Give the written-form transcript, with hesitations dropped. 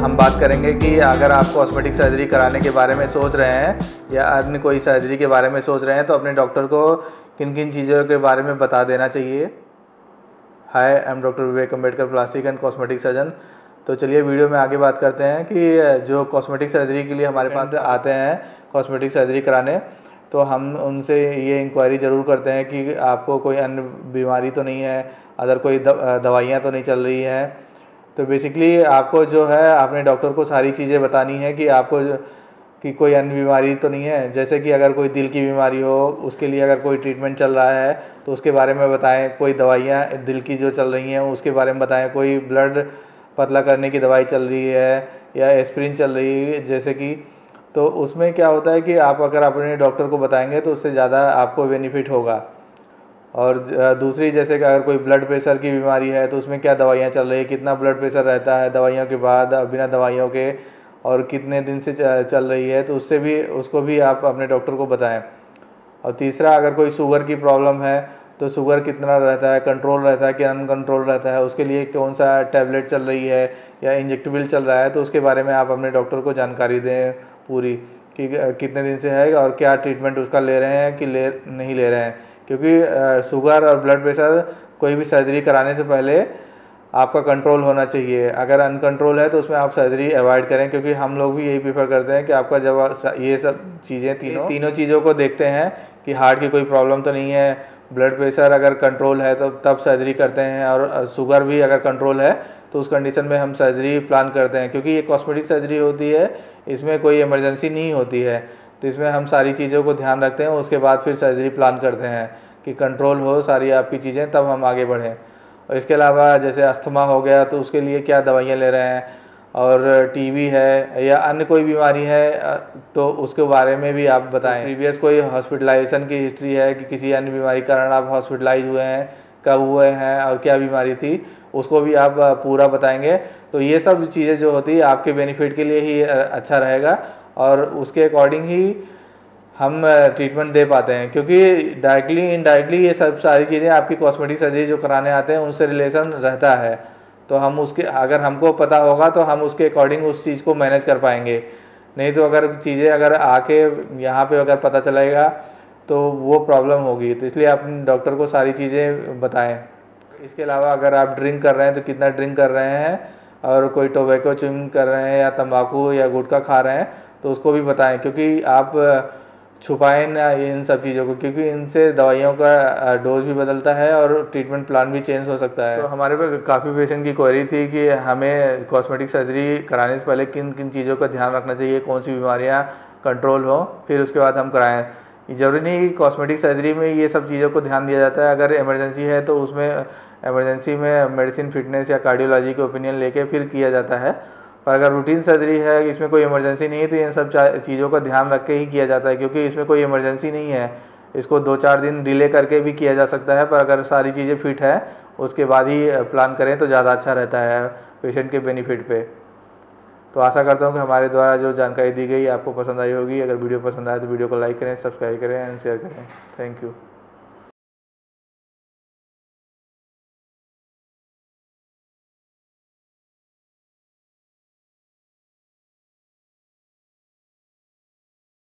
हम बात करेंगे कि अगर आप कॉस्मेटिक सर्जरी कराने के बारे में सोच रहे हैं या अन्य कोई सर्जरी के बारे में सोच रहे हैं तो अपने डॉक्टर को किन किन चीज़ों के बारे में बता देना चाहिए। Hi, I am doctor Vivek Ambedkar, plastic and cosmetic surgeon. तो चलिए वीडियो में आगे बात करते हैं कि जो कॉस्मेटिक सर्जरी के लिए हमारे पास आते हैं कॉस्मेटिक सर्जरी कराने, तो हम उनसे ये इंक्वायरी ज़रूर करते हैं कि आपको कोई अन्य बीमारी तो नहीं है, अदर कोई दवाइयाँ तो नहीं चल रही हैं। तो बेसिकली आपको जो है अपने डॉक्टर को सारी चीज़ें बतानी है कि आपको कि कोई अन्य बीमारी तो नहीं है। जैसे कि अगर कोई दिल की बीमारी हो, उसके लिए अगर कोई ट्रीटमेंट चल रहा है तो उसके बारे में बताएं। कोई दवाइयाँ दिल की जो चल रही हैं उसके बारे में बताएं। कोई ब्लड पतला करने की दवाई चल रही है या एस्पिरिन चल रही है जैसे कि, तो उसमें क्या होता है कि आप अगर अपने डॉक्टर को बताएंगे तो उससे ज़्यादा आपको बेनिफिट होगा। और दूसरी, जैसे कि अगर कोई ब्लड प्रेशर की बीमारी है तो उसमें क्या दवाइयाँ चल रही है, कितना ब्लड प्रेशर रहता है दवाइयों के बाद, बिना दवाइयों के, और कितने दिन से चल रही है, तो उसको भी आप अपने डॉक्टर को बताएं। और तीसरा, अगर कोई शुगर की प्रॉब्लम है तो शुगर कितना रहता है, कंट्रोल रहता है कि अनकंट्रोल रहता है, उसके लिए कौन सा टैबलेट चल रही है या इंजेक्टेबल चल रहा है, तो उसके बारे में आप अपने डॉक्टर को जानकारी दें पूरी कि कितने दिन से है और क्या ट्रीटमेंट उसका ले रहे हैं कि नहीं ले रहे हैं। क्योंकि शुगर और ब्लड प्रेशर कोई भी सर्जरी कराने से पहले आपका कंट्रोल होना चाहिए। अगर अनकंट्रोल है तो उसमें आप सर्जरी अवॉइड करें, क्योंकि हम लोग भी यही प्रीफर करते हैं कि आपका जब ये सब चीज़ें तीनों चीज़ों को देखते हैं कि हार्ट की कोई प्रॉब्लम तो नहीं है, ब्लड प्रेशर अगर कंट्रोल है तो तब सर्जरी करते हैं, और शुगर भी अगर कंट्रोल है तो उस कंडीशन में हम सर्जरी प्लान करते हैं। क्योंकि ये कॉस्मेटिक सर्जरी होती है, इसमें कोई इमरजेंसी नहीं होती है, तो इसमें हम सारी चीज़ों को ध्यान रखते हैं। उसके बाद फिर सर्जरी प्लान करते हैं कि कंट्रोल हो सारी आपकी चीज़ें, तब हम आगे बढ़ें। और इसके अलावा जैसे अस्थमा हो गया तो उसके लिए क्या दवाइयाँ ले रहे हैं, और टीबी है या अन्य कोई बीमारी है तो उसके बारे में भी आप बताएं। प्रीवियस कोई हॉस्पिटलाइजेशन की हिस्ट्री है कि किसी अन्य बीमारी के कारण आप हॉस्पिटलाइज हुए हैं, कब हुए हैं और क्या बीमारी थी, उसको भी आप पूरा बताएंगे। तो ये सब चीज़ें जो होती है आपके बेनिफिट के लिए ही अच्छा रहेगा, और उसके अकॉर्डिंग ही हम ट्रीटमेंट दे पाते हैं। क्योंकि डायरेक्टली इनडायरेक्टली ये सब सारी चीज़ें आपकी कॉस्मेटिक सर्जरी जो कराने आते हैं उनसे रिलेशन रहता है, तो हम उसके अगर हमको पता होगा तो हम उसके अकॉर्डिंग उस चीज़ को मैनेज कर पाएंगे। नहीं तो अगर चीज़ें अगर आके यहाँ पे अगर पता चलेगा तो वो प्रॉब्लम होगी। तो इसलिए आप डॉक्टर को सारी चीज़ें बताएं। इसके अलावा अगर आप ड्रिंक कर रहे हैं तो कितना ड्रिंक कर रहे हैं, और कोई टोबैको च्युइंग कर रहे हैं या तंबाकू या गुटखा खा रहे हैं तो उसको भी बताएं। क्योंकि आप छुपाएं ना इन सब चीज़ों को, क्योंकि इनसे दवाइयों का डोज भी बदलता है और ट्रीटमेंट प्लान भी चेंज हो सकता है। तो हमारे पे काफ़ी पेशेंट की क्वेरी थी कि हमें कॉस्मेटिक सर्जरी कराने से पहले किन किन चीज़ों का ध्यान रखना चाहिए, कौन सी बीमारियां कंट्रोल हो, फिर उसके बाद हम कराएं। ज़रूरी नहीं कॉस्मेटिक सर्जरी में ये सब चीज़ों को ध्यान दिया जाता है। अगर इमरजेंसी है तो उसमें इमरजेंसी में मेडिसिन फिटनेस या कार्डियोलॉजी के ओपिनियन लेके फिर किया जाता है। पर अगर रूटीन सर्जरी है, इसमें कोई इमरजेंसी नहीं है, तो इन सब चीज़ों का ध्यान रख के ही किया जाता है। क्योंकि इसमें कोई इमरजेंसी नहीं है, इसको 2-4 दिन डिले करके भी किया जा सकता है। पर अगर सारी चीज़ें फिट है उसके बाद ही प्लान करें तो ज़्यादा अच्छा रहता है पेशेंट के बेनिफिट पे। तो आशा करता हूँ कि हमारे द्वारा जो जानकारी दी गई आपको पसंद आई होगी। अगर वीडियो पसंद आए तो वीडियो को लाइक करें, सब्सक्राइब करें एंड शेयर करें। Thank you.